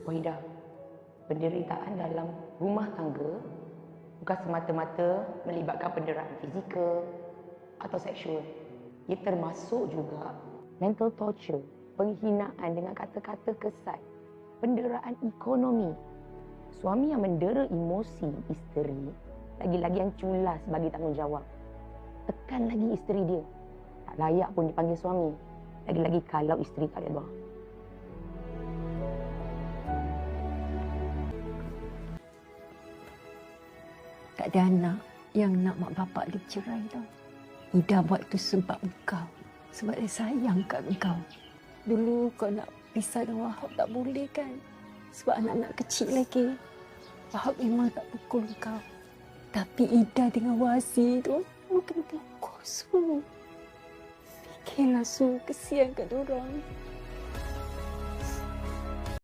Wahidah, penderitaan dalam rumah tangga bukan semata-mata melibatkan penderitaan fizikal atau seksual. Ia termasuk juga mental torture, penghinaan dengan kata-kata kesat, penderitaan ekonomi. Suami yang mendera emosi isteri, lagi-lagi yang culas bagi tanggungjawab. Tekan lagi isteri dia. Tak layak pun dipanggil suami. Lagi-lagi kalau isteri tak redha. Tak ada anak yang nak mak bapak dia cerai tau. Ida buat tu sebab engkau. Sebab dia sayang kat engkau. Dulu kau nak pisah dengan Wahab tak boleh kan? Sebab anak-anak kecil lagi. Wahab memang tak pukul engkau. Tapi Ida dengan Wazi tu makin pukul Su. Fikirlah Su, kesian kat diorang.